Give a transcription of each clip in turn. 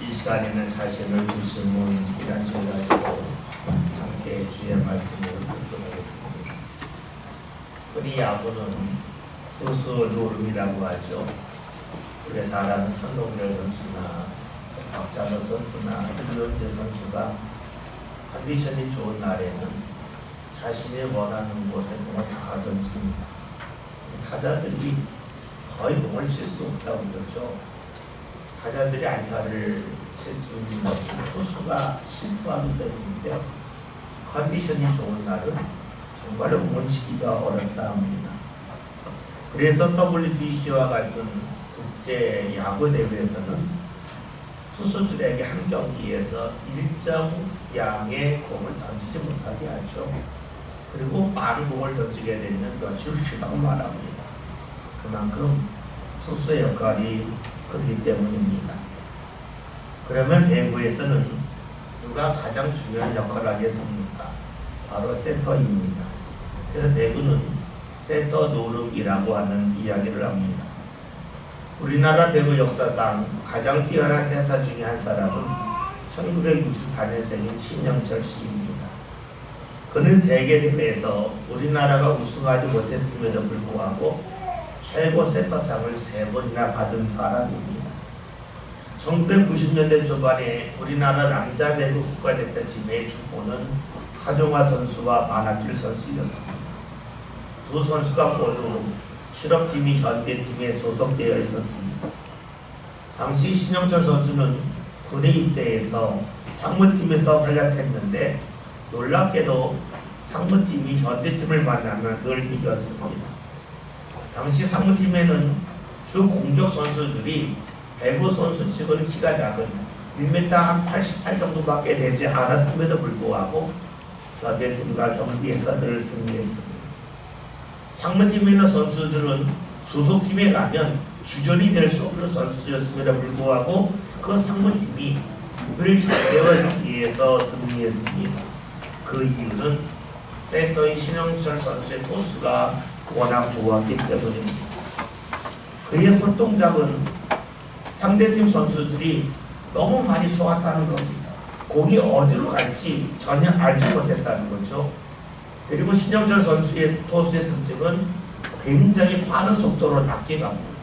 이 시간에는 자신을 주시는 이란 주를 가지고 함께 주의 말씀을 듣도록 하겠습니다. 흔히 야구는 투수 졸음이라고 하죠. 우리가 잘 아는 선동열 선수나 박찬호 선수나 류현재 선수가 컨디션이 좋은 날에는 자신이 원하는 곳에 공을 다 던집니다. 타자들이 거의 공을 칠 수 없다고 그러죠. 타자들이 안타를 칠 수 있는 것은 투수가 실수하기 때문인데 컨디션이 좋은 날은 정말로 공을 치기가 어렵다 합니다. 그래서 WBC와 같은 국제 야구 대회에서는 투수들에게 한 경기에서 일정 양의 공을 던지지 못하게 하죠. 그리고 많은 공을 던지게 되면 며칠 쉬라고 말합니다. 그만큼 투수의 역할이 크기 때문입니다. 그러면 배구에서는 누가 가장 중요한 역할을 하겠습니까? 바로 센터입니다. 그래서 배구는 센터 노름이라고 하는 이야기를 합니다. 우리나라 배구 역사상 가장 뛰어난 센터 중에 한 사람은 1964년생인 신영철 씨입니다. 그는 세계대회에서 우리나라가 우승하지 못했음에도 불구하고 최고 센터상을 3번이나 받은 사람입니다. 1990년대 초반에 우리나라 남자 배구 국가대표팀의 주포는 하종화 선수와 만학길 선수였습니다. 두 선수가 모두 실업팀이 현대팀에 소속되어 있었습니다. 당시 신영철 선수는 군에 입대해서 상무팀에서 활약했는데 놀랍게도 상무팀이 현대팀을 만나면 늘 이겼습니다. 당시 상무팀에는 주 공격 선수들이 배구 선수 치고는 키가 작은 1m 한 88 정도밖에 되지 않았음에도 불구하고 현대팀과 경기에서 늘 승리했습니다. 상무팀에 있는 선수들은 소속팀에 가면 주전이 될 수 없는 선수였음에도 불구하고 그 상무팀이 늘 절대와 경기에서 승리했습니다. 그 이유는 센터인 신영철 선수의 토스가 워낙 좋았기 때문입니다. 그의 손동작은 상대팀 선수들이 너무 많이 쏘았다는 겁니다. 공이 어디로 갈지 전혀 알지 못했다는 거죠. 그리고 신영철 선수의 토스의 특징은 굉장히 빠른 속도로 낮게 갑니다.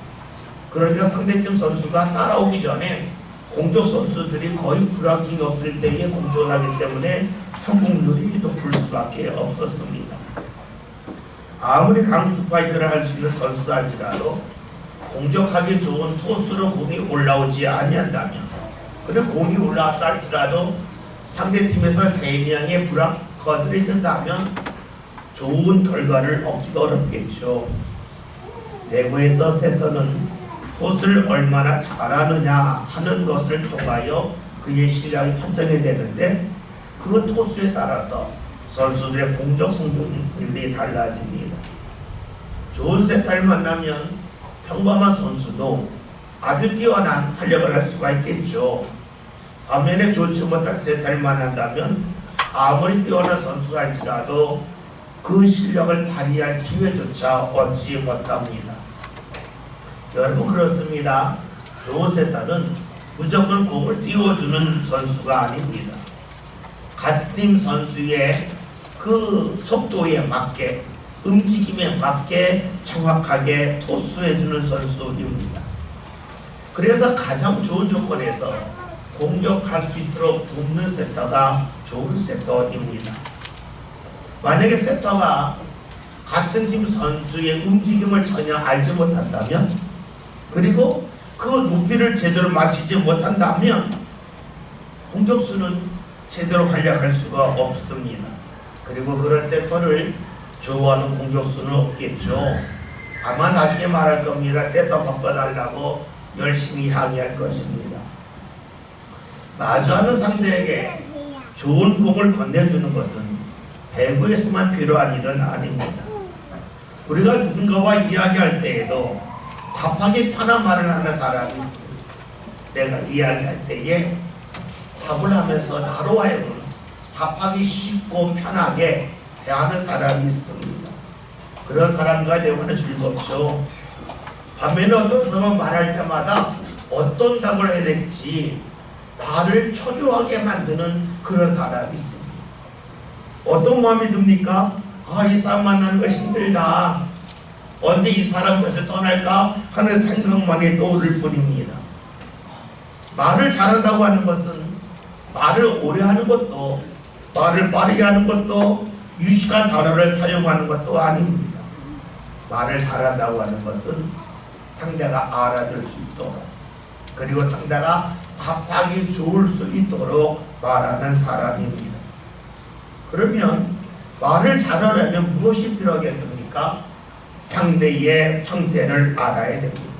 그러니까 상대팀 선수가 따라오기 전에 공격 선수들이 거의 브라킹이 없을 때에 공격을 하기 때문에 성공률이 높을 수밖에 없었습니다. 아무리 강스파이크를 할 수 있는 선수도 할지라도 공격하기 좋은 토스로 공이 올라오지 아니한다면, 그리고 공이 올라왔다 할지라도 상대팀에서 3명의 브라커들이 든다면 좋은 결과를 얻기가 어렵겠죠. 배구에서 센터는 토스를 얼마나 잘하느냐 하는 것을 통하여 그의 실력이 판정이 되는데, 그 토스에 따라서 선수들의 공격 성공률이 달라집니다. 좋은 센터를 만나면 평범한 선수도 아주 뛰어난 활약을 할 수가 있겠죠. 반면에 좋지 못한 센터를 만난다면 아무리 뛰어난 선수가 할지라도 그 실력을 발휘할 기회조차 얻지 못합니다. 여러분, 그렇습니다. 좋은 센터는 무조건 공을 띄워주는 선수가 아닙니다. 같은 팀 선수의 그 속도에 맞게, 움직임에 맞게 정확하게 토스해주는 선수입니다. 그래서 가장 좋은 조건에서 공격할 수 있도록 돕는 센터가 좋은 센터입니다. 만약에 센터가 같은 팀 선수의 움직임을 전혀 알지 못한다면, 그리고 그 높이를 제대로 맞추지 못한다면 공격수는 제대로 활약할 수가 없습니다. 그리고 그런 센터를 좋아하는 공격수는 없겠죠. 아마 나중에 말할 겁니다. 센터 바꿔달라고 열심히 항의할 것입니다. 마주하는 상대에게 좋은 공을 건네주는 것은 배구에서만 필요한 일은 아닙니다. 우리가 누군가와 이야기할 때에도 답하기 편한 말을 하는 사람이 있습니다. 내가 이야기할 때에 답을 하면서 나로 하여금 답하기 쉽고 편하게 대하는 사람이 있습니다. 그런 사람과 대화는 즐겁죠. 반면에 어떤 사람은 말할 때마다 어떤 답을 해야 될지 나를 초조하게 만드는 그런 사람이 있습니다. 어떤 마음이 듭니까? 이 사람 만나는 거 힘들다. 언제 이 사람 벌써 떠날까 하는 생각만이 떠오를 뿐입니다. 말을 잘한다고 하는 것은 말을 오래 하는 것도, 말을 빠르게 하는 것도, 유식한 단어를 사용하는 것도 아닙니다. 말을 잘한다고 하는 것은 상대가 알아들 수 있도록, 그리고 상대가 답하기 좋을 수 있도록 말하는 사람입니다. 그러면 말을 잘하려면 무엇이 필요하겠습니까? 상대의 상태를 알아야 됩니다.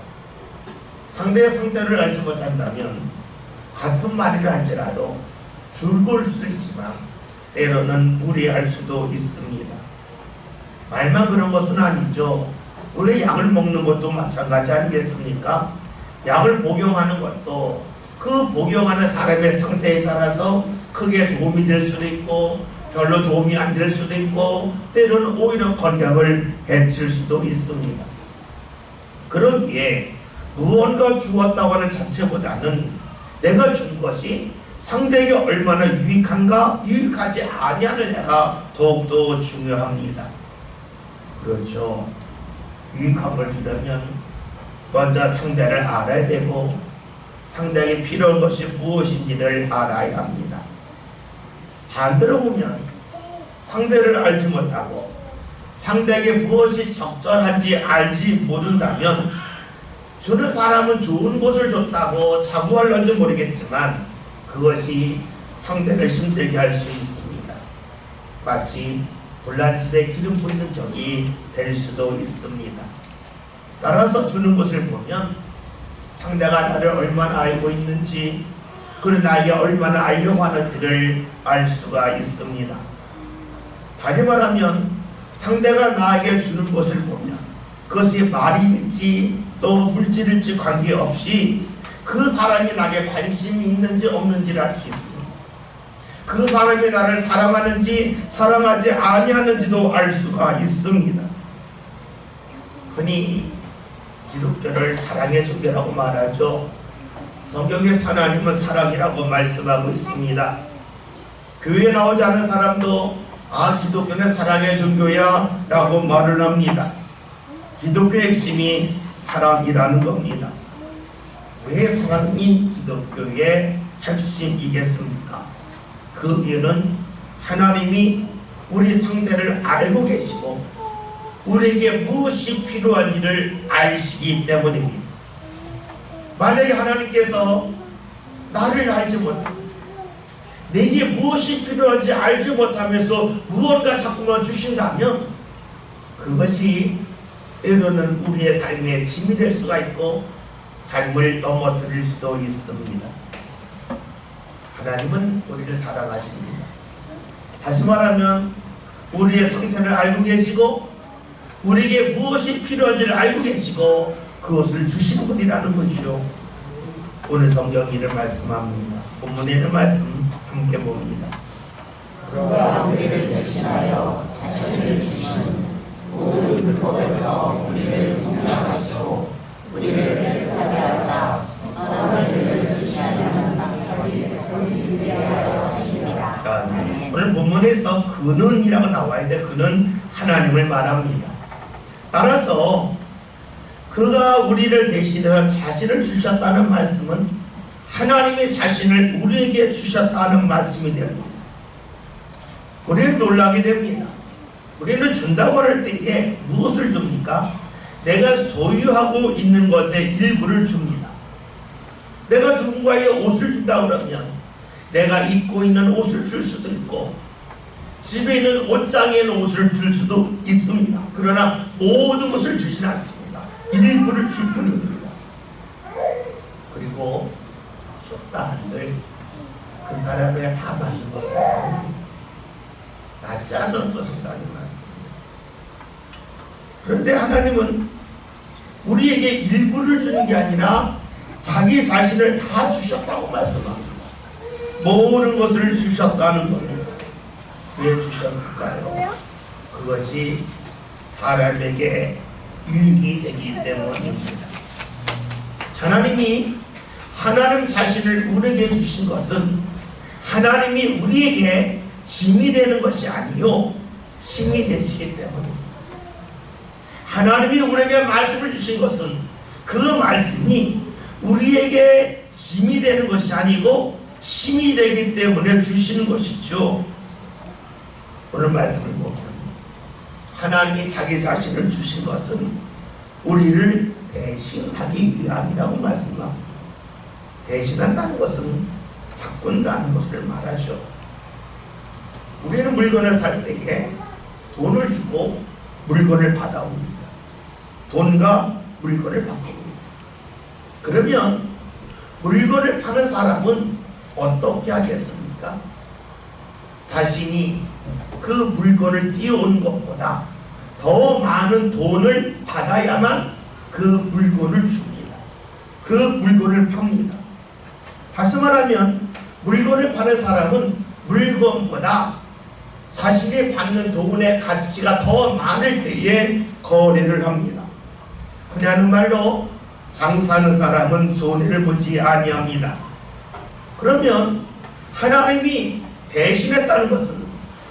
상대의 상태를 알지 못한다면 같은 말을 할지라도 즐거울 수도 있지만 때로는 무리할 수도 있습니다. 말만 그런 것은 아니죠. 우리가 약을 먹는 것도 마찬가지 아니겠습니까? 약을 복용하는 것도 그 복용하는 사람의 상태에 따라서 크게 도움이 될 수도 있고 별로 도움이 안 될 수도 있고 때로는 오히려 건강을 해칠 수도 있습니다. 그러기에 무언가 주었다고 하는 자체보다는 내가 준 것이 상대에게 얼마나 유익한가, 유익하지 아니하느냐가 더욱더 중요합니다. 그렇죠. 유익한 걸 주려면 먼저 상대를 알아야 되고 상대에게 필요한 것이 무엇인지를 알아야 합니다. 반대로 보면 상대를 알지 못하고 상대에게 무엇이 적절한지 알지 못한다면 주는 사람은 좋은 것을 줬다고 자부하려는지 모르겠지만 그것이 상대를 힘들게 할 수 있습니다. 마치 불난 집에 기름 부리는 격이 될 수도 있습니다. 따라서 주는 것을 보면 상대가 나를 얼마나 알고 있는지, 그리고 나에게 얼마나 알려고 하는지를 알 수가 있습니다. 다시 말하면 상대가 나에게 주는 것을 보면 그것이 말일지 또 물질일지 관계없이 그 사람이 나에게 관심이 있는지 없는지를 알 수 있습니다. 그 사람이 나를 사랑하는지 사랑하지 아니하는지도 알 수가 있습니다. 흔히 기독교를 사랑의 종교라고 말하죠. 성경에서 하나님은 사랑이라고 말씀하고 있습니다. 교회에 나오지 않은 사람도 기독교는 사랑의 종교야 라고 말을 합니다. 기독교의 핵심이 사랑이라는 겁니다. 왜 사랑이 기독교의 핵심이겠습니까? 그 이유는 하나님이 우리 상태를 알고 계시고 우리에게 무엇이 필요한지를 아시기 때문입니다. 만약에 하나님께서 나를 알지 못하고 내게 무엇이 필요한지 알지 못하면서 무언가 자꾸만 주신다면 그것이 때로는 우리의 삶에 짐이 될 수가 있고 삶을 넘어뜨릴 수도 있습니다. 하나님은 우리를 사랑하십니다. 다시 말하면 우리의 상태를 알고 계시고 우리에게 무엇이 필요한지를 알고 계시고 그것을 주시는 분이라는 거죠. 오늘 성경이 이를 말씀합니다. 본문에 있는 말씀 함께 봅니다. 그가 우리를 대신하여 자신을 주신 모든 율법에서 우리를 성령하시고 우리를 깨끗하게 하사 선한 일을 시시하는 방법이 선을 위하여 하십니다. 오늘 본문에서 그는이라고 나와있는데 그는 하나님을 말합니다. 따라서 그가 우리를 대신해서 자신을 주셨다는 말씀은 하나님의 자신을 우리에게 주셨다는 말씀이 됩니다. 우리는 놀라게 됩니다. 우리는 준다고 할 때에 무엇을 줍니까? 내가 소유하고 있는 것의 일부를 줍니다. 내가 누군가에게 옷을 준다고 그러면 내가 입고 있는 옷을 줄 수도 있고 집에 있는 옷장에 있는 옷을 줄 수도 있습니다. 그러나 모든 것을 주진 않습니다. 일부를 줄 뿐입니다. 그리고 줬다 한들 그 사람에 다 맞는 것은 아닙니다. 맞지 않는 것도 상당히 많습니다. 그런데 하나님은 우리에게 일부를 주는 게 아니라 자기 자신을 다 주셨다고 말씀합니다. 모든 것을 주셨다는 겁니다. 왜 주셨을까요? 그것이 사람에게 유익이 되기 때문입니다. 하나님이 하나님 자신을 우리에게 주신 것은 하나님이 우리에게 짐이 되는 것이 아니요 힘이 되시기 때문입니다. 하나님이 우리에게 말씀을 주신 것은 그 말씀이 우리에게 짐이 되는 것이 아니고 힘이 되기 때문에 주시는 것이죠. 오늘 말씀을 보면 하나님이 자기 자신을 주신 것은 우리를 대신하기 위함이라고 말씀합니다. 대신한다는 것은 바꾼다는 것을 말하죠. 우리는 물건을 살 때에 돈을 주고 물건을 받아옵니다. 돈과 물건을 바꿉니다. 그러면 물건을 파는 사람은 어떻게 하겠습니까? 자신이 그 물건을 띄워온 것보다 더 많은 돈을 받아야만 그 물건을 줍니다. 그 물건을 팝니다. 다시 말하면 물건을 파는 사람은 물건보다 자신이 받는 돈의 가치가 더 많을 때에 거래를 합니다. 그냐는 말로 장사하는 사람은 손해를 보지 아니합니다. 그러면 하나님이 대신했다는 것은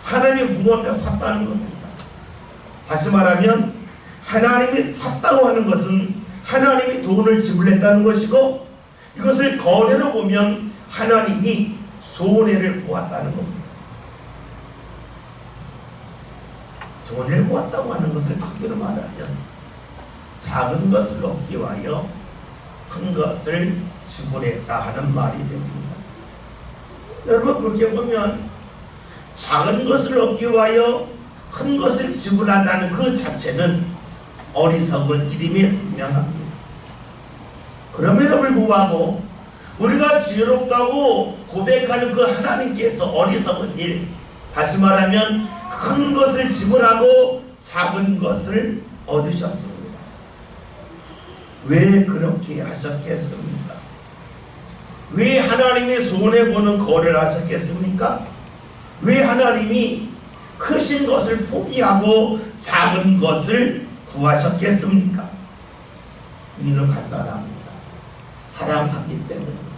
하나님이 무언가 샀다는 겁니다. 다시 말하면 하나님이 샀다고 하는 것은 하나님이 돈을 지불했다는 것이고, 이것을 거래로 보면 하나님이 손해를 보았다는 겁니다. 손해를 보았다고 하는 것을 크게로 말하면 작은 것을 얻기 위하여 큰 것을 지불했다 하는 말이 됩니다. 여러분, 그렇게 보면 작은 것을 얻기 위하여 큰 것을 지불한다는 그 자체는 어리석은 일임이 분명합니다. 그럼에도 불구하고 우리가 지혜롭다고 고백하는 그 하나님께서 어리석은 일, 다시 말하면 큰 것을 지불하고 작은 것을 얻으셨습니다. 왜 그렇게 하셨겠습니까? 왜 하나님이 손해보는 거래를 하셨겠습니까? 왜 하나님이 크신 것을 포기하고 작은 것을 구하셨겠습니까? 이유는 간단합니다. 사랑하기 때문입니다.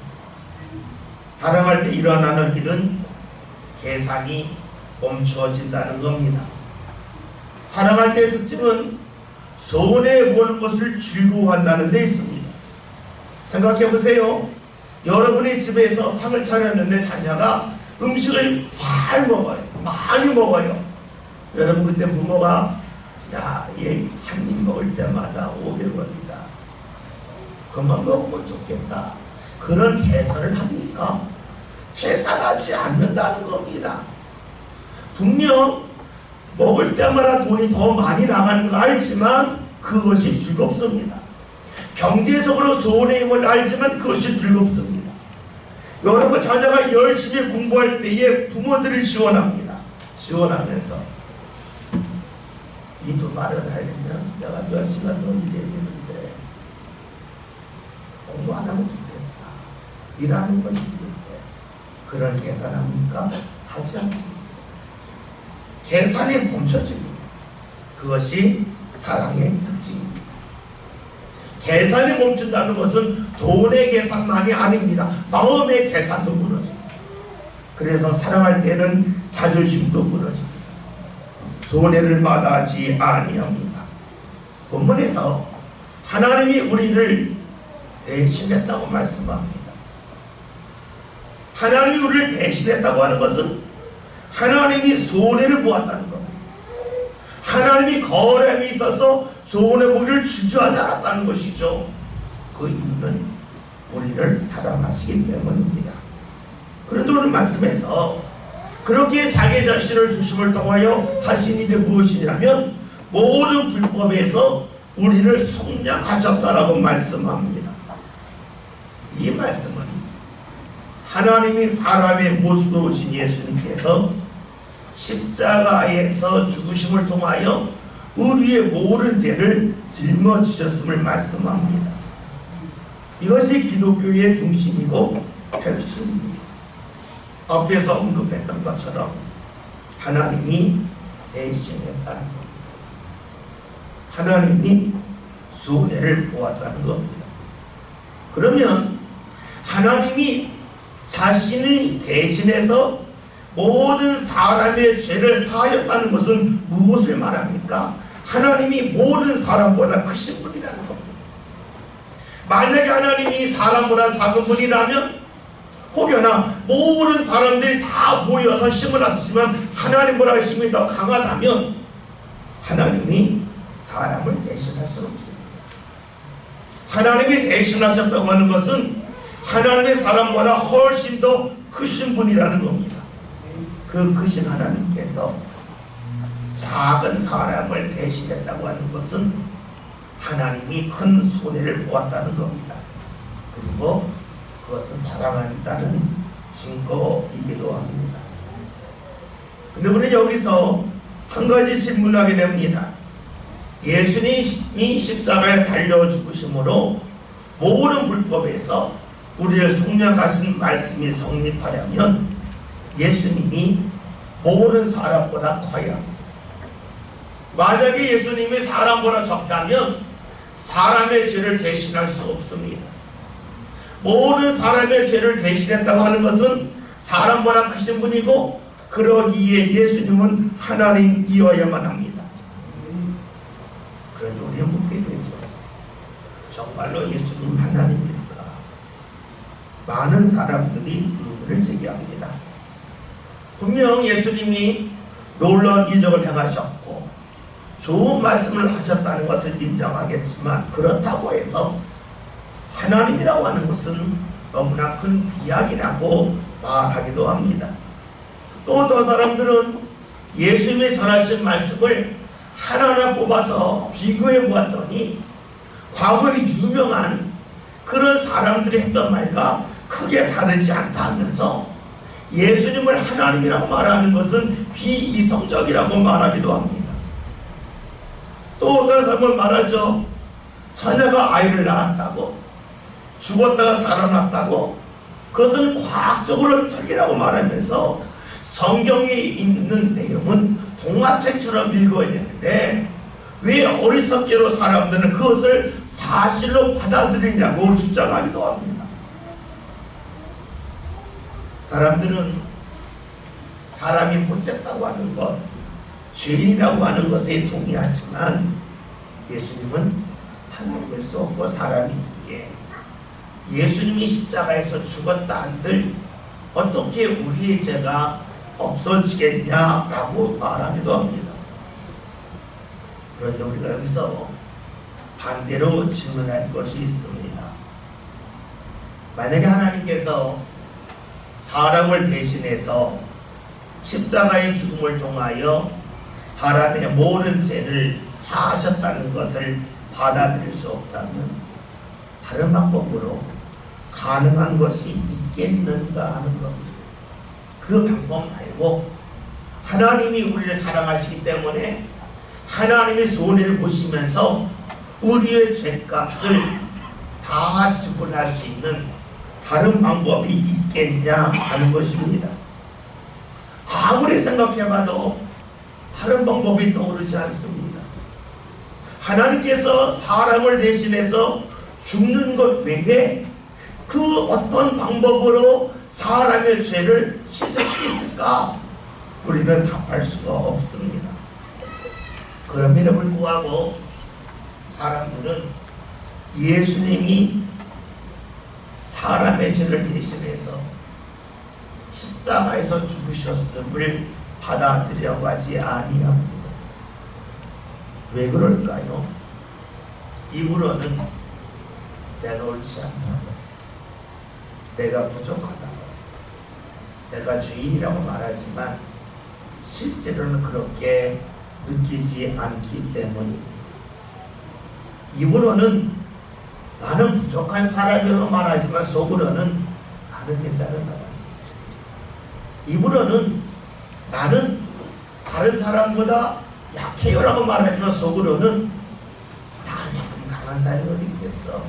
사랑할 때 일어나는 일은 계산이 멈추어진다는 겁니다. 사랑할 때의 특징은 손해보는 것을 즐거워한다는 데 있습니다. 생각해 보세요. 여러분의 집에서 상을 차렸는데 자녀가 음식을 잘 먹어요. 많이 먹어요. 여러분, 그때 부모가 야, 얘 한 입 먹을 때마다 500원이다. 그만 먹으면 좋겠다. 그런 계산을 합니까? 계산하지 않는다는 겁니다. 분명 먹을 때마다 돈이 더 많이 나가는 걸 알지만 그것이 즐겁습니다. 경제적으로 손해임을 알지만 그것이 즐겁습니다. 여러분, 자녀가 열심히 공부할 때에 부모들을 지원합니다. 지원하면서 이 돈 마련하려면 내가 몇 시간 더 일해야 되는데 공부 안 하면 좋겠다. 일하는 것이 있는데 그런 계산합니까? 하지 않습니다. 계산이 멈춰집니다. 그것이 사랑의 특징입니다. 계산이 멈춘다는 것은 돈의 계산만이 아닙니다. 마음의 계산도 무너집니다. 그래서 사랑할 때는 자존심도 무너집니다. 손해를 마다하지 아니합니다. 본문에서 하나님이 우리를 대신했다고 말씀합니다. 하나님이 우리를 대신했다고 하는 것은 하나님이 손해를 보았다는 겁니다. 하나님이 거래함에 있어서 손해보기를 주저하지 않았다는 것이죠. 그 이유는 우리를 사랑하시기 때문입니다. 그런데 오늘 말씀에서 그렇게 자기 자신을 주심을 통하여 하신 일이 무엇이냐면 모든 불법에서 우리를 속량하셨다라고 말씀합니다. 이 말씀은 하나님이 사람의 모습으로 오신 예수님께서 십자가에서 죽으심을 통하여 우리의 모든 죄를 짊어지셨음을 말씀합니다. 이것이 기독교의 중심이고 핵심입니다. 앞에서 언급했던 것처럼 하나님이 대신했다는 겁니다. 하나님이 손해를 보았다는 겁니다. 그러면 하나님이 자신이 대신해서 모든 사람의 죄를 사하였다는 것은 무엇을 말합니까? 하나님이 모든 사람보다 크신 분이라는 겁니다. 만약에 하나님이 사람보다 작은 분이라면 혹여나 모든 사람들이 다 모여서 힘을 합치지만 하나님보다 힘이 더 강하다면 하나님이 사람을 대신할 수는 없습니다. 하나님이 대신하셨다고 하는 것은 하나님의 사람보다 훨씬 더 크신 분이라는 겁니다. 그 크신 하나님께서 작은 사람을 대신했다고 하는 것은 하나님이 큰 손해를 보았다는 겁니다. 그리고 그것은 사랑한다는 증거이기도 합니다. 근데 우리는 여기서 한 가지 질문하게 됩니다. 예수님이 십자가에 달려 죽으심으로 모든 불법에서 우리를 속량하신 말씀이 성립하려면 예수님이 모든 사람보다 커야 합니다. 만약에 예수님이 사람보다 적다면 사람의 죄를 대신할 수 없습니다. 모든 사람의 죄를 대신했다고 하는 것은 사람보다 크신 분이고 그러기에 예수님은 하나님이어야만 합니다. 그런데 우리는 묻게 되죠. 정말로 예수님 하나님일까? 많은 사람들이 의문을 제기합니다. 분명 예수님이 놀라운 이적을 행하셨고 좋은 말씀을 하셨다는 것을 인정하겠지만 그렇다고 해서 하나님이라고 하는 것은 너무나 큰 비약이라고 말하기도 합니다. 또 어떤 사람들은 예수님이 전하신 말씀을 하나하나 뽑아서 비교해 보았더니 과거에 유명한 그런 사람들이 했던 말과 크게 다르지 않다 하면서 예수님을 하나님이라고 말하는 것은 비이성적이라고 말하기도 합니다. 또 어떤 사람은 말하죠. 처녀가 아이를 낳았다고 죽었다가 살아났다고 그것은 과학적으로 틀리라고 말하면서 성경에 있는 내용은 동화책처럼 읽어야 되는데 왜 어리석게로 사람들은 그것을 사실로 받아들이냐고 주장하기도 합니다. 사람들은 사람이 못됐다고 하는 것, 죄인이라고 하는 것에 동의하지만 예수님은 하나님을 쏟고 사람이기에 예수님이 십자가에서 죽었다 한들 어떻게 우리의 죄가 없어지겠냐라고 말하기도 합니다. 그런데 우리가 여기서 반대로 질문할 것이 있습니다. 만약에 하나님께서 사람을 대신해서 십자가의 죽음을 통하여 사람의 모든 죄를 사하셨다는 것을 받아들일 수 없다면 다른 방법으로 가능한 것이 있겠는가 하는 겁니다. 그 방법 말고 하나님이 우리를 사랑하시기 때문에 하나님의 손해를 보시면서 우리의 죄값을 다 지불할 수 있는 다른 방법이 있겠냐 하는 것입니다. 아무리 생각해봐도 다른 방법이 떠오르지 않습니다. 하나님께서 사람을 대신해서 죽는 것 외에 그 어떤 방법으로 사람의 죄를 씻을 수 있을까? 우리는 답할 수가 없습니다. 그럼에도 불구하고 사람들은 예수님이 사람의 죄를 대신해서 십자가에서 죽으셨음을 받아들이려고 하지 아니합니다. 왜 그럴까요? 입으로는 내가 옳지 않다고, 내가 부족하다고, 내가 죄인이라고 말하지만 실제로는 그렇게 느끼지 않기 때문입니다. 입으로는 나는 부족한 사람이라고 말하지만 속으로는 나는 괜찮은 사람입니다. 입으로는 나는 다른 사람보다 약해요라고 말하지만 속으로는 나만큼 강한 사람을 믿겠어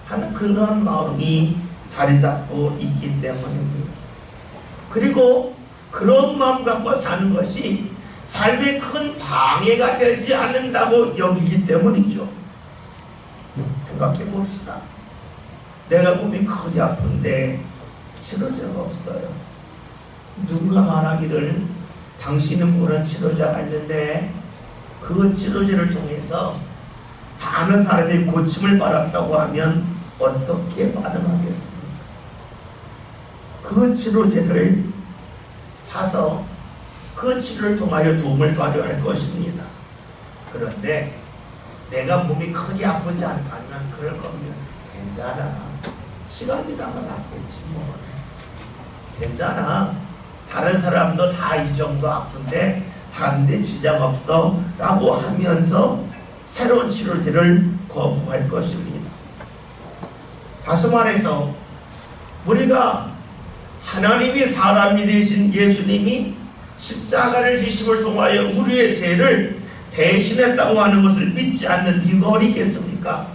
하는 그런 마음이 자리 잡고 있기 때문입니다. 그리고 그런 마음 갖고 사는 것이 삶에 큰 방해가 되지 않는다고 여기기 때문이죠. 생각해 봅시다. 내가 몸이 크게 아픈데 치료제가 없어요. 누군가 말하기를 당신은 모르는 치료제가 있는데 그 치료제를 통해서 많은 사람이 고침을 받았다고 하면 어떻게 반응하겠습니까? 그 치료제를 사서 그 치료를 통하여 도움을 발휘할 것입니다. 그런데 내가 몸이 크게 아프지 않다면 그럴 겁니다. 괜찮아. 시간 지나면 낫겠지 뭐. 괜찮아. 다른 사람도 다 이 정도 아픈데 사는데 지장 없어 라고 하면서 새로운 치료제를 거부할 것입니다. 다시 말해서 우리가 하나님이 사람이 되신 예수님이 십자가를 지심을 통하여 우리의 죄를 대신했다고 하는 것을 믿지 않는 이유가 어디 있겠습니까?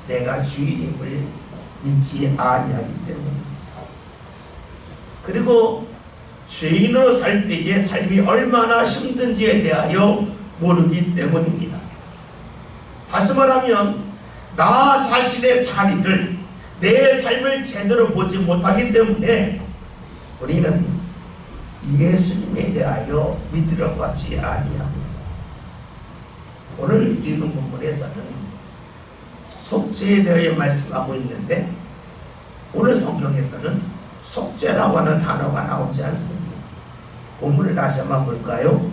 내가 주인임을 믿지 아니하기 때문입니다. 그리고 죄인으로 살 때의 삶이 얼마나 힘든지에 대하여 모르기 때문입니다. 다시 말하면 나 자신의 자리를, 내 삶을 제대로 보지 못하기 때문에 우리는 예수님에 대하여 믿으려고 하지 아니합니다. 오늘 읽은 본문에서는 속죄에 대하여 말씀하고 있는데 오늘 성경에서는 속죄라고 하는 단어가 나오지 않습니다. 본문을 다시 한번 볼까요?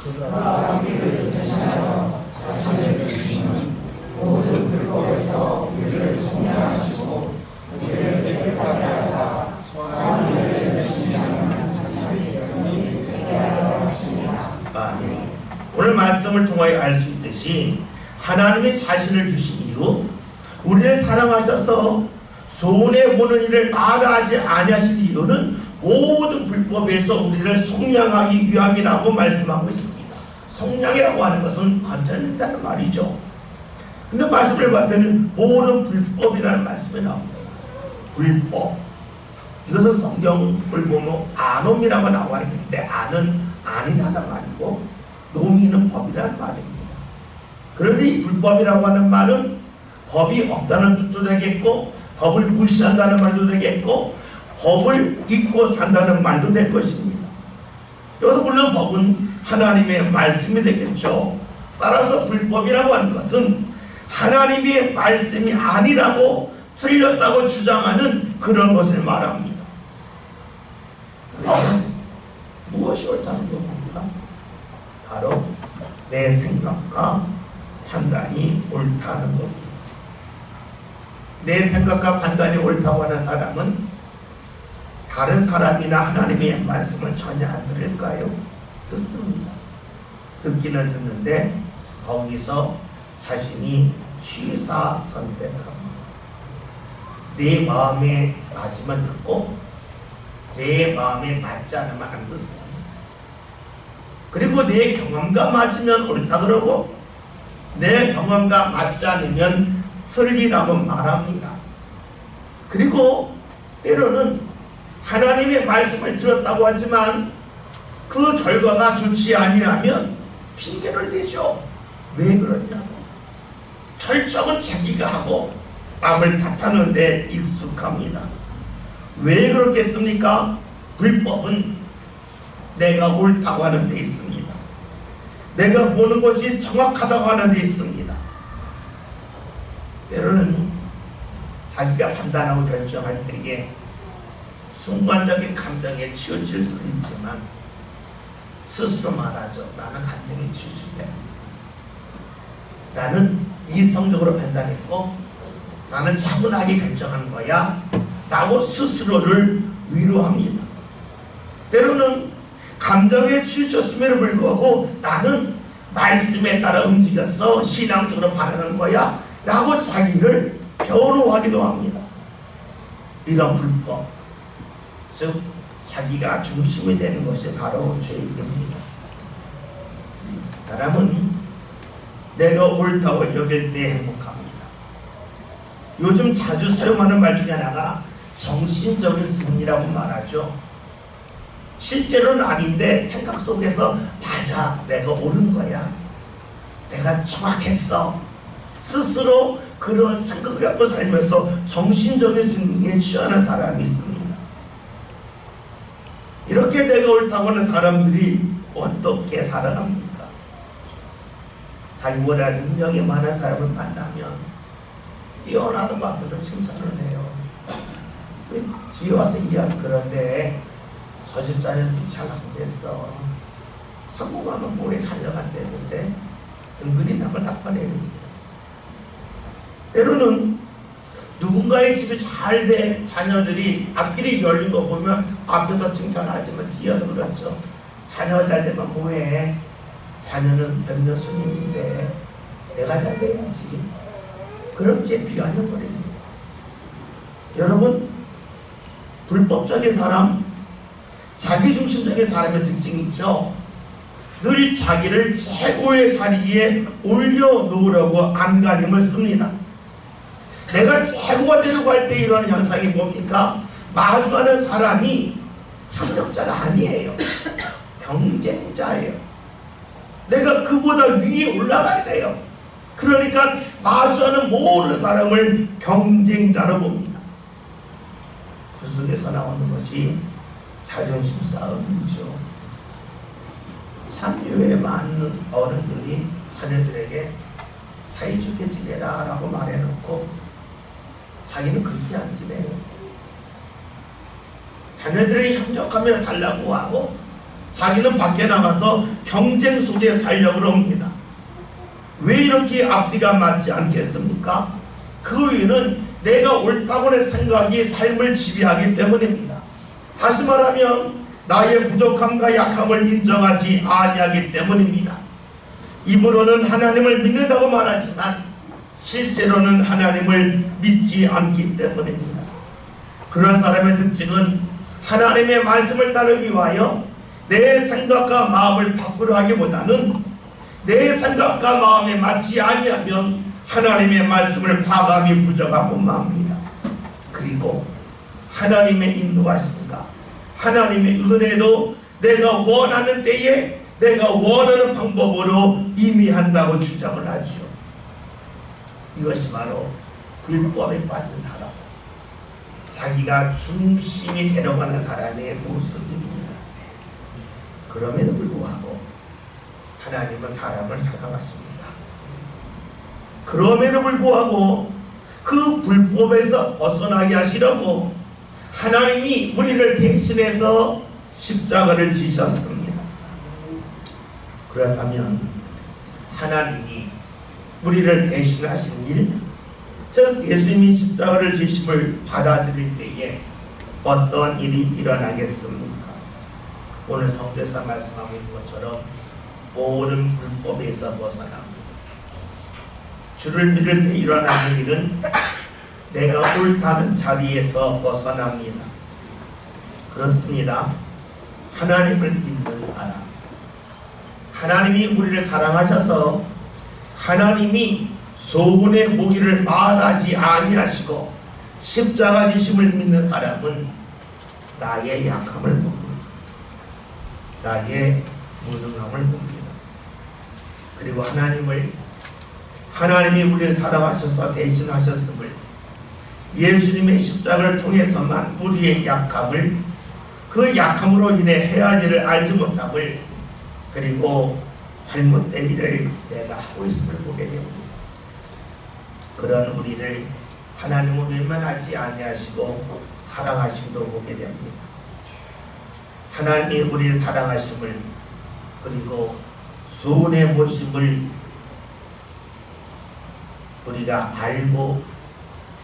그가 우리를 대신하여 자신을 주시는 모든 불법에서 우리를 속량하시고 우리를 깨끗하게 하사 선을 열심히 하는 자기 백성이 되게 하려 하시니라. 아멘. 오늘 말씀을 통하여 알 수 있듯이 하나님이 자신을 주신 이유, 우리를 사랑하셔서 손해 보는 일을 마다하지 아니하신 이유는 모든 불법에서 우리를 속량하기 위함이라고 말씀하고 있습니다. 속량이라고 하는 것은 건져낸다는 말이죠. 근데 말씀을 봤더니 모든 불법이라는 말씀이 나옵니다. 불법. 이것은 성경을 보면 아놈이라고 나와 있는데 아는 아니라는 말이고 노미는 법이라는 말입니다. 그런데 이 불법이라고 하는 말은 법이 없다는 뜻도 되겠고 법을 무시한다는 말도 되겠고 법을 잊고 산다는 말도 될 것입니다. 여기서 물론 법은 하나님의 말씀이 되겠죠. 따라서 불법이라고 하는 것은 하나님의 말씀이 아니라고 틀렸다고 주장하는 그런 것을 말합니다. 그래서 무엇이 옳다는 겁니까? 바로 내 생각과 판단이 옳다는 겁니다. 내 생각과 판단이 옳다고 하는 사람은 다른 사람이나 하나님의 말씀을 전혀 안 들을까요? 듣습니다. 듣기는 듣는데 거기서 자신이 취사 선택합니다. 내 마음에 맞으면 듣고 내 마음에 맞지 않으면 안 듣습니다. 그리고 내 경험과 맞으면 옳다 그러고 내 경험과 맞지 않으면 틀리라고 말합니다. 그리고 때로는 하나님의 말씀을 들었다고 하지만 그 결과가 좋지 아니하면 핑계를 대죠. 왜 그러냐고. 결정은 자기가 하고 남을 탓하는 데 익숙합니다. 왜 그렇겠습니까? 불법은 내가 옳다고 하는 데 있습니다. 내가 보는 것이 정확하다고 하는 데 있습니다. 때로는 자기가 판단하고 결정할 때에 순간적인 감정에 치우칠 수 있지만 스스로 말하죠. 나는 감정에 치우치지 않는다. 나는 이성적으로 판단했고 나는 차분하게 결정한 거야 라고 스스로를 위로합니다. 때로는 감정에 치우쳤음에도 불구하고 나는 말씀에 따라 움직였어 신앙적으로 반응한 거야 라고 자기를 변호하기도 합니다. 이런 불법, 즉 자기가 중심이 되는 것이 바로 죄입니다. 사람은 내가 옳다고 여길 때 행복합니다. 요즘 자주 사용하는 말 중에 하나가 정신적인 승리라고 말하죠. 실제로는 아닌데 생각 속에서 맞아, 내가 옳은 거야, 내가 정확했어, 스스로 그런 생각을 갖고 살면서 정신적인 승리에 취하는 사람이 있습니다. 이렇게 내가 옳다고 하는 사람들이 어떻게 살아갑니까? 자기보다 능력이 많은 사람을 만나면 뛰어나도 앞에서 칭찬을 해요. 뒤에 와서 이야기 그런데 저 집사람이 잘 안 됐어. 성공하면 뭐에 자녀가 안 되는데 은근히 남을 나빠내립니다. 때로는 누군가의 집이 잘 된 자녀들이 앞길이 열린 거 보면 앞에서 칭찬하지만 뒤에서 그렇죠. 자녀가 잘 되면 뭐해? 자녀는 몇몇 손님인데 내가 잘 돼야지. 그렇게 비관해버립니다. 여러분, 불법적인 사람, 자기중심적인 사람의 특징이 있죠. 늘 자기를 최고의 자리에 올려놓으려고 안간힘을 씁니다. 내가 최고가 되려고 할 때 이런 현상이 뭡니까? 마주하는 사람이 협력자가 아니에요. 경쟁자예요. 내가 그보다 위에 올라가야 돼요. 그러니까 마주하는 모든 사람을 경쟁자로 봅니다. 그 속에서 나오는 것이 자존심 싸움이죠. 참여에 많은 어른들이 자녀들에게 사이좋게 지내라 라고 말해놓고 자기는 그렇게 안 지내요. 자녀들에게 협력하며 살라고 하고 자기는 밖에 나가서 경쟁 속에 살려고 합니다. 왜 이렇게 앞뒤가 맞지 않겠습니까? 그 이유는 내가 옳다고 하는 생각이 삶을 지배하기 때문입니다. 다시 말하면 나의 부족함과 약함을 인정하지 아니하기 때문입니다. 입으로는 하나님을 믿는다고 말하지만 실제로는 하나님을 믿지 않기 때문입니다. 그런 사람의 특징은 하나님의 말씀을 따르기 위하여 내 생각과 마음을 바꾸려 하기보다는 내 생각과 마음에 맞지 아니하면 하나님의 말씀을 과감히 부정하고 맙니다. 그리고 하나님의 인도하심과 하나님의 은혜도 내가 원하는 때에 내가 원하는 방법으로 임의한다고 주장을 하죠. 이것이 바로 불법에 빠진 사람, 자기가 중심이 되려고 하는 사람의 모습입니다. 그럼에도 불구하고 하나님은 사람을 사랑하십니다. 그럼에도 불구하고 그 불법에서 벗어나게 하시려고 하나님이 우리를 대신해서 십자가를 지셨습니다. 그렇다면 하나님이 우리를 대신하신 일, 즉 예수님이 십자가를 지심을 받아들일 때에 어떤 일이 일어나겠습니까? 오늘 성경에서 말씀하고 있는 것처럼 모든 불법에서 벗어납니다. 주를 믿을 때 일어나는 일은 내가 옳다는 자리에서 벗어납니다. 그렇습니다. 하나님을 믿는 사람, 하나님이 우리를 사랑하셔서 하나님이 소원의 모기를 마다하지 아니하시고 십자가 지심을 믿는 사람은 나의 약함을 봅니다. 나의 무능함을 봅니다. 그리고 하나님이 우리를 사랑하셔서 대신하셨음을, 예수님의 십자가를 통해서만 우리의 약함을, 그 약함으로 인해 해야 할 일을 알지 못함을, 그리고 잘못된 일을 내가 하고 있음을 보게 됩니다. 그런 우리를 하나님은 외면하지 아니하시고 사랑하심도 보게 됩니다. 하나님이 우리를 사랑하심을, 그리고 소원의 모심을 우리가 알고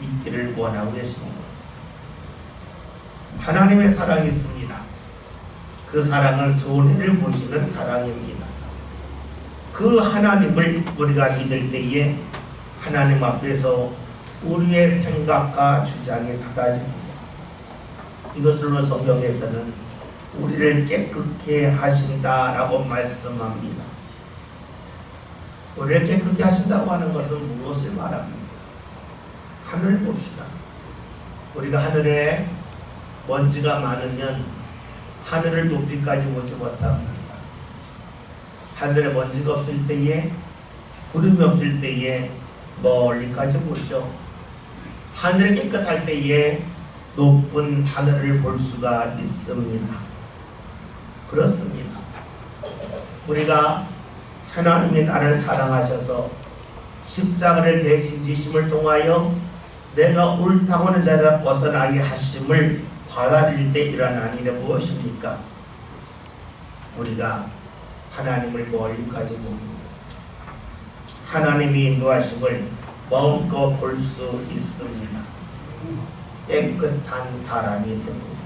있기를 원하고 계십니다. 하나님의 사랑이 있습니다. 그 사랑은 손해를 보시는 사랑입니다. 그 하나님을 우리가 믿을 때에 하나님 앞에서 우리의 생각과 주장이 사라집니다. 이것으로 성경에서는 우리를 깨끗게 하신다라고 말씀합니다. 우리를 깨끗게 하신다고 하는 것은 무엇을 말합니까? 하늘 봅시다. 우리가 하늘에 먼지가 많으면 하늘을 높이까지 오지 못합니다. 하늘에 먼지가 없을 때에, 구름이 없을 때에 멀리까지 보죠. 하늘이 깨끗할 때에 높은 하늘을 볼 수가 있습니다. 그렇습니다. 우리가 하나님이 나를 사랑하셔서 십자가를 대신 지심을 통하여 내가 옳다고 하는 자를 벗어나게 하심을 받아들일 때 일어난 일은 무엇입니까? 우리가 하나님을 멀리까지 봅니다. 하나님이 인도하심을 마음껏 볼 수 있습니다. 깨끗한 사람이 됩니다.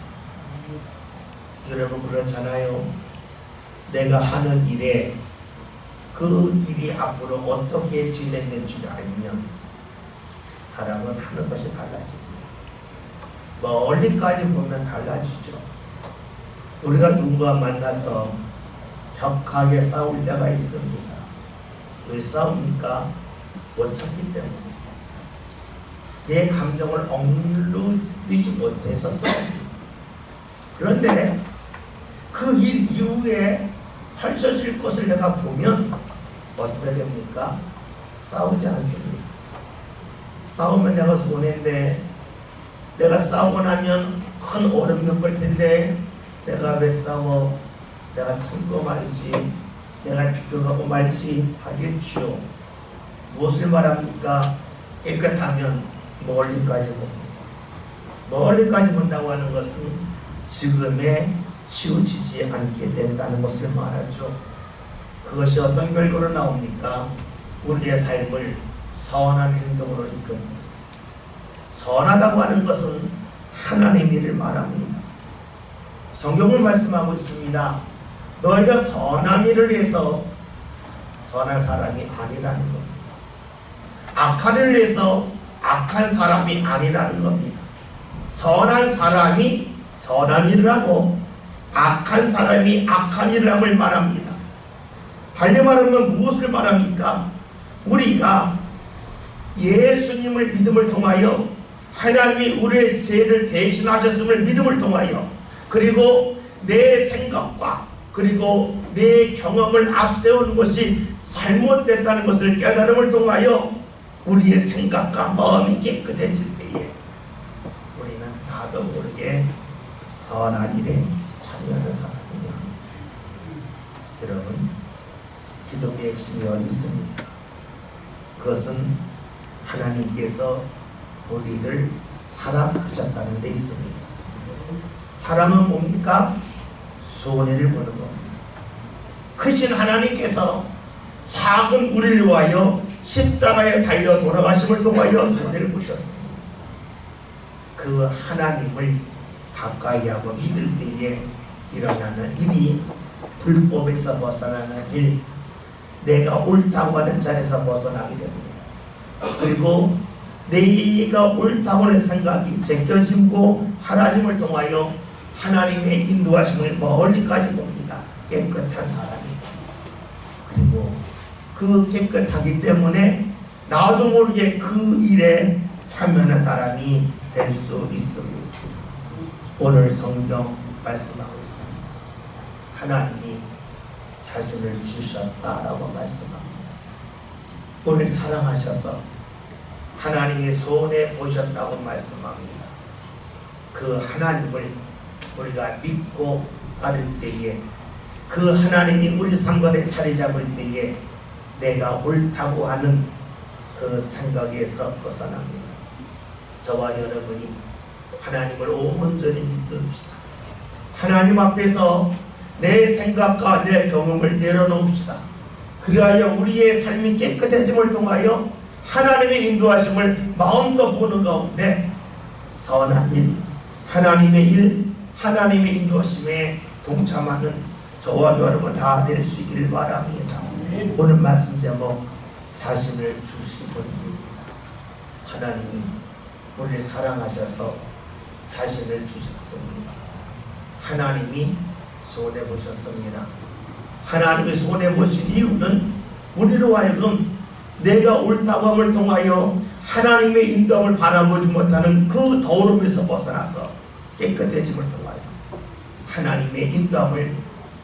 여러분 그렇잖아요. 내가 하는 일에 그 일이 앞으로 어떻게 진행될 줄 알면 사람은 하는 것이 달라집니다. 멀리까지 보면 달라지죠. 우리가 누군가 만나서 격하게 싸울 때가 있습니다. 왜 싸웁니까? 못 참기 때문에. 내 감정을 억누르지 못해서 싸웁니다. 그런데 그 일 이후에 펼쳐질 것을 내가 보면 어떻게 됩니까? 싸우지 않습니다. 싸우면 내가 손해인데, 내가 싸우고 나면 큰 어려움 겪을 텐데 내가 왜 싸워? 내가 참고 말지, 내가 비껴가고 말지 하겠죠. 무엇을 말합니까? 깨끗하면 멀리까지 봅니다. 멀리까지 본다고 하는 것은 지금에 치우치지 않게 된다는 것을 말하죠. 그것이 어떤 결과로 나옵니까? 우리의 삶을 선한 행동으로 이끕니다. 선하다고 하는 것은 하나님의 일을 말합니다. 성경을 말씀하고 있습니다. 너희가 선한 일을 해서 선한 사람이 아니라는 겁니다. 악한 일을 해서 악한 사람이 아니라는 겁니다. 선한 사람이 선한 일을 하고 악한 사람이 악한 일을 함을 말합니다. 달리 말하면 무엇을 말합니까? 우리가 예수님을 믿음을 통하여 하나님이 우리의 죄를 대신하셨음을 믿음을 통하여, 그리고 내 생각과 그리고 내 경험을 앞세우는 것이 잘못됐다는 것을 깨달음을 통하여 우리의 생각과 마음이 깨끗해질 때에 우리는 나도 모르게 선한 일에 참여하는 사람이냐. 여러분, 기독의 핵심이 어디 있습니까? 그것은 하나님께서 우리를 사랑하셨다는 데 있습니다. 사랑은 뭡니까? 손해를 보는 겁니다. 크신 하나님께서 작은 우리를 위하여 십자가에 달려 돌아가심을 통하여 손해를 보셨습니다. 그 하나님을 가까이 하고 믿을 때에 일어나는 일이 불법에서 벗어나는 일, 내가 옳다고 하는 자리에서 벗어나게 됩니다. 그리고 내가 옳다고 하는 생각이 제껴지고 사라짐을 통하여 하나님의 인도하심을 멀리까지 봅니다. 깨끗한 사람이 됩니다. 그리고 그 깨끗하기 때문에 나도 모르게 그 일에 참여하는 사람이 될 수 있습니다. 오늘 성경 말씀하고 있습니다. 하나님이 자신을 주셨다라고 말씀합니다. 우리를 사랑하셔서 하나님의 손에 보셨다고 말씀합니다. 그 하나님을 우리가 믿고 따를 때에, 그 하나님이 우리 상관에 자리 잡을 때에 내가 옳다고 하는 그 생각에서 벗어납니다. 저와 여러분이 하나님을 온전히 믿읍시다. 하나님 앞에서 내 생각과 내 경험을 내려놓읍시다. 그리하여 우리의 삶이 깨끗해짐을 통하여 하나님의 인도하심을 마음껏 보는 가운데 선한 일, 하나님의 일, 하나님의 인도하심에 동참하는 저와 여러분 다 될 수 있기를 바랍니다. 오늘 말씀 제목, 자신을 주신 분입니다. 하나님이 우리를 사랑하셔서 자신을 주셨습니다. 하나님이 손해보셨습니다. 하나님이 손해보신 이유는 우리로 하여금 내가 옳다고 함을 통하여 하나님의 인도함을 바라보지 못하는 그 더러움에서 벗어나서 깨끗해짐을 통하여 하나님의 인도함을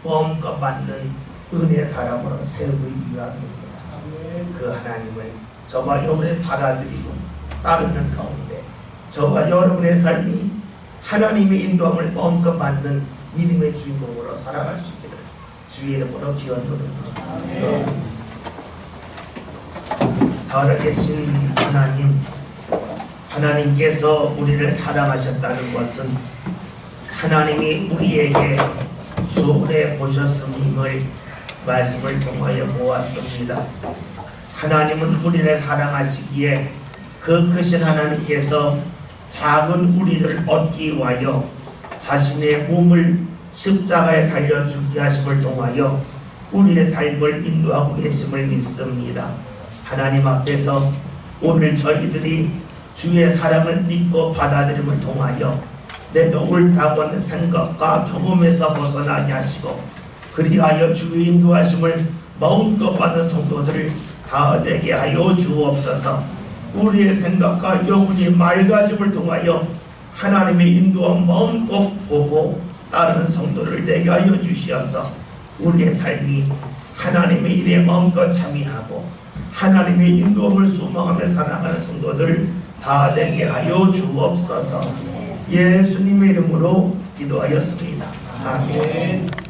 마음껏 받는 은혜 사람으로 세우기 위함입니다. 그 하나님을 저와 여러분의 받아들이고 따르는 가운데 저와 여러분의 삶이 하나님의 인도함을 마음껏 받는 믿음의 주인공으로 살아갈 수 있기를 주의 이름으로 기원드립니다. 살아계신 하나님, 하나님께서 우리를 사랑하셨다는 것은 하나님이 우리에게 수월해 보셨음을 말씀을 통하여 보았습니다. 하나님은 우리를 사랑하시기에 그 크신 하나님께서 작은 우리를 얻기 위하여 자신의 몸을 십자가에 달려 죽게 하심을 통하여 우리의 삶을 인도하고 계심을 믿습니다. 하나님 앞에서 오늘 저희들이 주의 사랑을 믿고 받아들임을 통하여 내가 옳다고 생각과 경험에서 벗어나게 하시고 그리하여 주의 인도하심을 마음껏 받은 성도들을 다 되게 하여 주옵소서. 우리의 생각과 영혼이 맑아짐을 통하여 하나님의 인도한 마음껏 보고 따르는 성도를 되게 하여 주시어서 우리의 삶이 하나님의 일에 마음껏 참여하고 하나님의 인도함을 소망하며 살아가는 성도들 다 되게 하여 주옵소서. 예수님의 이름으로 기도하였습니다. 아멘.